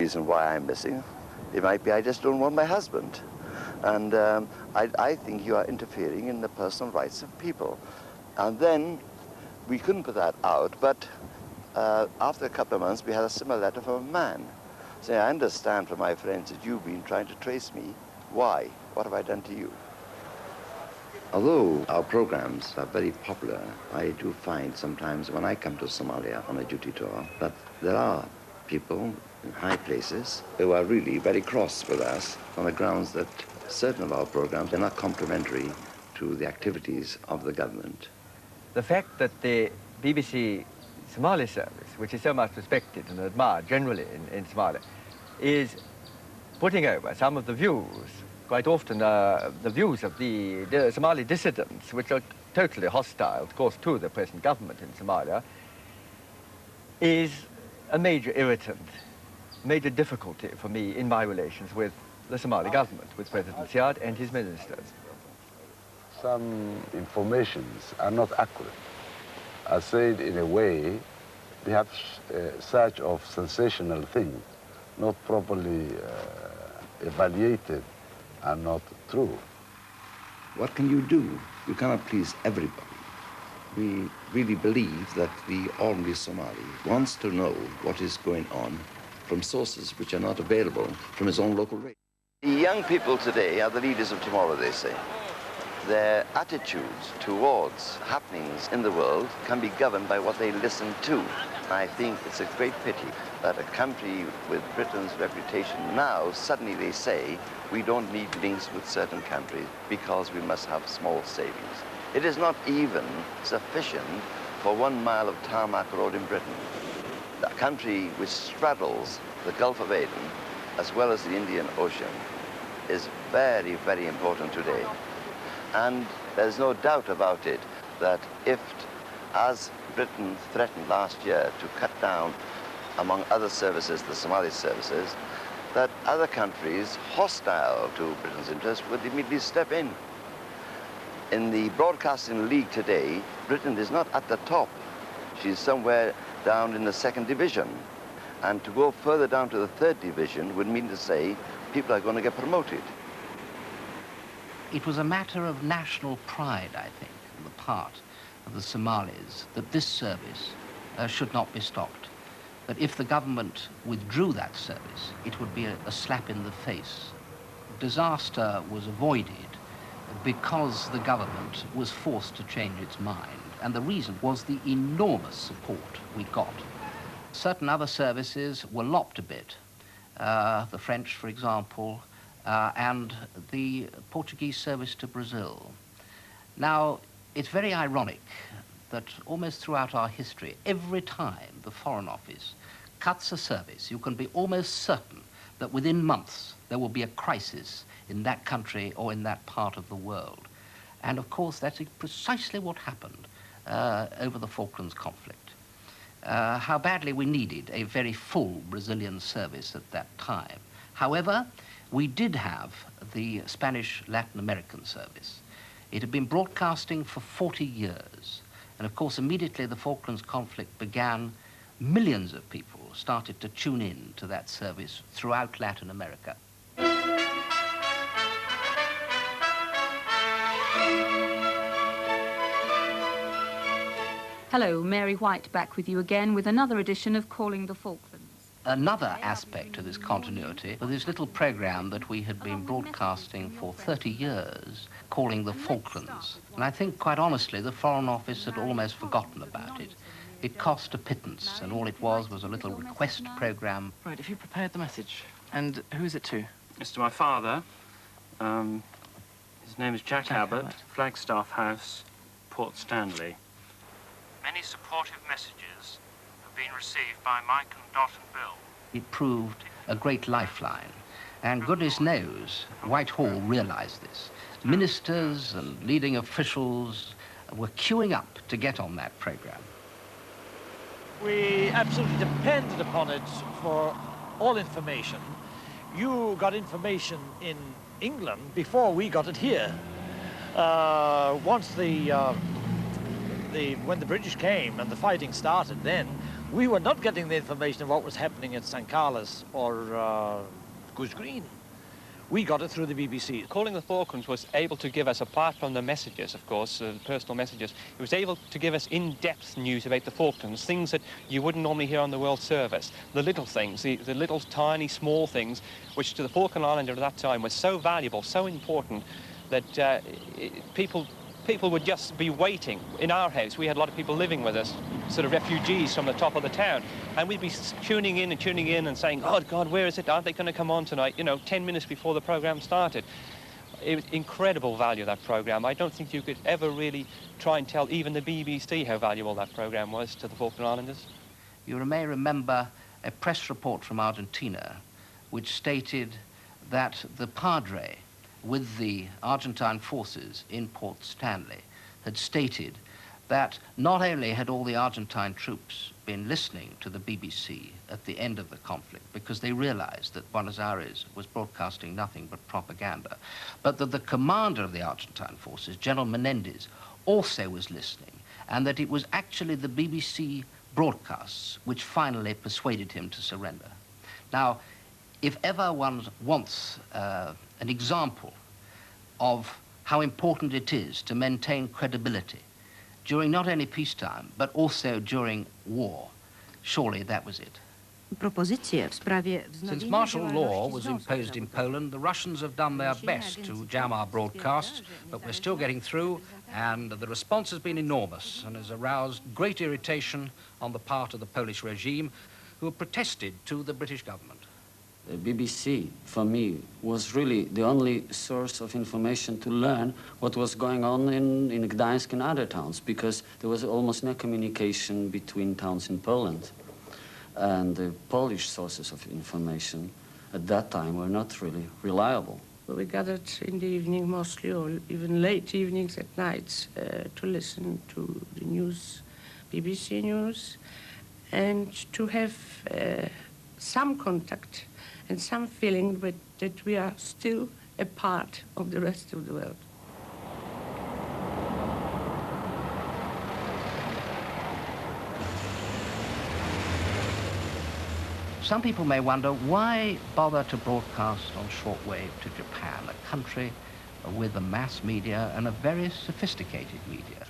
reason why I'm missing. It might be I just don't want my husband. And I think you are interfering in the personal rights of people. And then we couldn't put that out, but after a couple of months, we had a similar letter from a man saying, I understand from my friends that you've been trying to trace me. Why? What have I done to you? Although our programs are very popular, I do find sometimes when I come to Somalia on a duty tour that there are people in high places who are really very cross with us on the grounds that certain of our programs are not complementary to the activities of the government. The fact that the BBC Somali service, which is so much respected and admired generally in Somalia, is putting over some of the views, quite often the views of the Somali dissidents, which are totally hostile, of course, to the present government in Somalia, is a major irritant, major difficulty for me in my relations with the Somali government, with President Siad and his ministers. Some informations are not accurate, are said in a way, perhaps such of sensational things, not properly evaluated and not true. What can you do? You cannot please everybody. We really believe that the ordinary Somali wants to know what is going on from sources which are not available from his own local radio. The young people today are the leaders of tomorrow, they say. Their attitudes towards happenings in the world can be governed by what they listen to. I think it's a great pity that a country with Britain's reputation now, suddenly they say, we don't need links with certain countries because we must have small savings. It is not even sufficient for 1 mile of tarmac road in Britain. A country which straddles the Gulf of Aden as well as the Indian Ocean is very, very important today. And there's no doubt about it that if, as Britain threatened last year to cut down, among other services, the Somali services, that other countries hostile to Britain's interests would immediately step in. In the broadcasting league today, Britain is not at the top. She's somewhere down in the 2nd division. And to go further down to the 3rd division would mean to say people are going to get promoted. It was a matter of national pride, I think, on the part of the Somalis, that this service should not be stopped. That if the government withdrew that service, it would be a slap in the face. Disaster was avoided because the government was forced to change its mind, and the reason was the enormous support we got. Certain other services were lopped a bit. The French, for example, and the Portuguese service to Brazil. Now, it's very ironic that almost throughout our history, every time the Foreign Office cuts a service, you can be almost certain that within months there will be a crisis in that country or in that part of the world. And of course, that's precisely what happened over the Falklands conflict. How badly we needed a very full Brazilian service at that time. However, we did have the Spanish Latin American service. It had been broadcasting for 40 years. And of course, immediately the Falklands conflict began, millions of people started to tune in to that service throughout Latin America. Hello, Mary White back with you again with another edition of Calling the Falklands. Another aspect to this continuity was this little program that we had been broadcasting for 30 years, calling the Falklands. And I think, quite honestly, the Foreign Office had almost forgotten about it. It cost a pittance, and all it was a little request program. Right, have you prepared the message? And who is it to? It's to my father. His name is Jack Abbott, Flagstaff House, Port Stanley. Many supportive messages have been received by Mike and Dot and Bill. It proved a great lifeline, and goodness knows Whitehall realized this. Ministers and leading officials were queuing up to get on that program. We absolutely depended upon it for all information. You got information in England before we got it here. Once when the British came and the fighting started, then We were not getting the information of what was happening at St. Carlos or Goose Green. We got it through the BBC. Calling the Falklands was able to give us, apart from the messages, of course, personal messages, it was able to give us in-depth news about the Falklands, things that you wouldn't normally hear on the World Service. The little things, the little tiny, small things, which to the Falkland Islander at that time was so valuable, so important, that people would just be waiting. In our house, we had a lot of people living with us, sort of refugees from the top of the town, and we'd be tuning in and saying, oh, God, where is it? Aren't they going to come on tonight? You know, 10 minutes before the programme started. It was incredible value, that programme. I don't think you could ever really try and tell even the BBC how valuable that programme was to the Falkland Islanders. You may remember a press report from Argentina which stated that the padre with the Argentine forces in Port Stanley had stated that not only had all the Argentine troops been listening to the BBC at the end of the conflict because they realized that Buenos Aires was broadcasting nothing but propaganda, but that the commander of the Argentine forces, General Menendez, also was listening, and that it was actually the BBC broadcasts which finally persuaded him to surrender. Now, if ever one wants an example of how important it is to maintain credibility during not only peacetime, but also during war, surely that was it. Since martial law was imposed in Poland, the Russians have done their best to jam our broadcasts, but we're still getting through, and the response has been enormous and has aroused great irritation on the part of the Polish regime, who have protested to the British government. The BBC, for me, was really the only source of information to learn what was going on in Gdańsk and other towns, because there was almost no communication between towns in Poland. And the Polish sources of information at that time were not really reliable. We gathered in the evening mostly, or even late evenings at nights, to listen to the news, BBC News, and to have some contact and some feeling that we are still a part of the rest of the world. Some people may wonder, why bother to broadcast on shortwave to Japan, a country with a mass media and a very sophisticated media?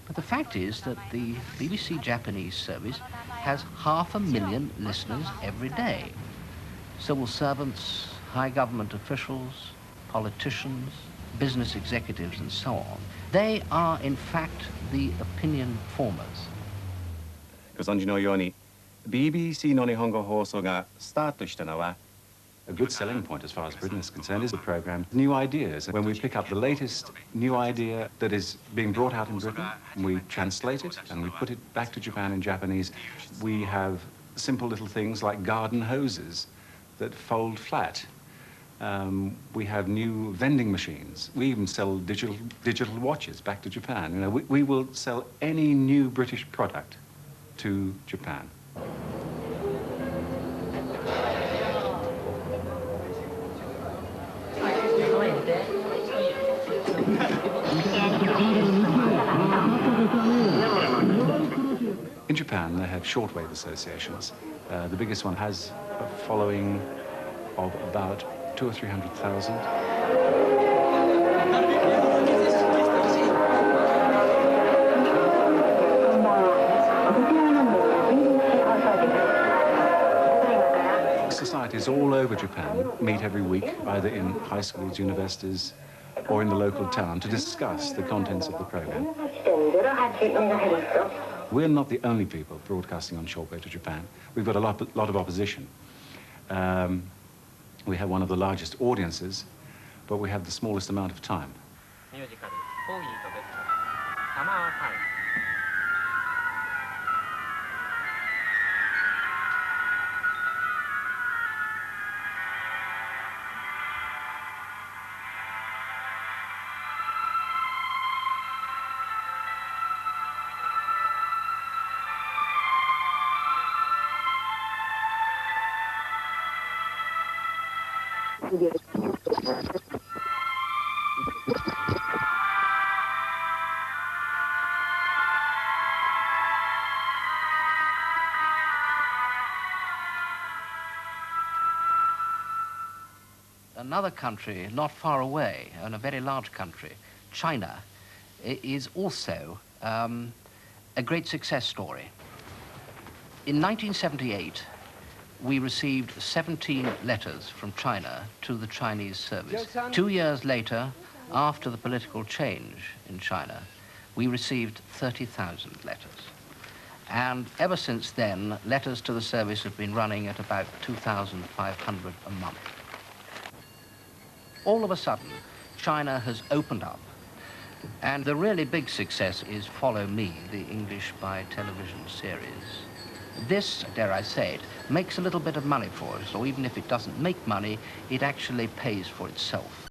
But the fact is that the BBC Japanese service has 500,000 listeners every day. Civil servants, high government officials, politicians, business executives, and so on. They are, in fact, the opinion formers. ご存知のように BBC の日本語放送がスタートしたのは A good selling point as far as Britain is concerned is the programme New Ideas. When we pick up the latest new idea that is being brought out in Britain, we translate it and we put it back to Japan in Japanese. We have simple little things like garden hoses that fold flat. We have new vending machines. We even sell digital watches back to Japan. You know, we will sell any new British product to Japan. In Japan, they have shortwave associations. The biggest one has a following of about 200,000 or 300,000. Societies all over Japan meet every week, either in high schools, universities, or in the local town, to discuss the contents of the program. We're not the only people broadcasting on shortwave to Japan. We've got a lot of opposition. We have one of the largest audiences, but we have the smallest amount of time. Another country not far away, and a very large country, China, is also a great success story. In 1978, we received 17 letters from China to the Chinese service. 2 years later, after the political change in China, we received 30,000 letters. And ever since then, letters to the service have been running at about 2,500 a month. All of a sudden, China has opened up. And the really big success is Follow Me, the English by television series. This, dare I say it, makes a little bit of money for us, or even if it doesn't make money, it actually pays for itself.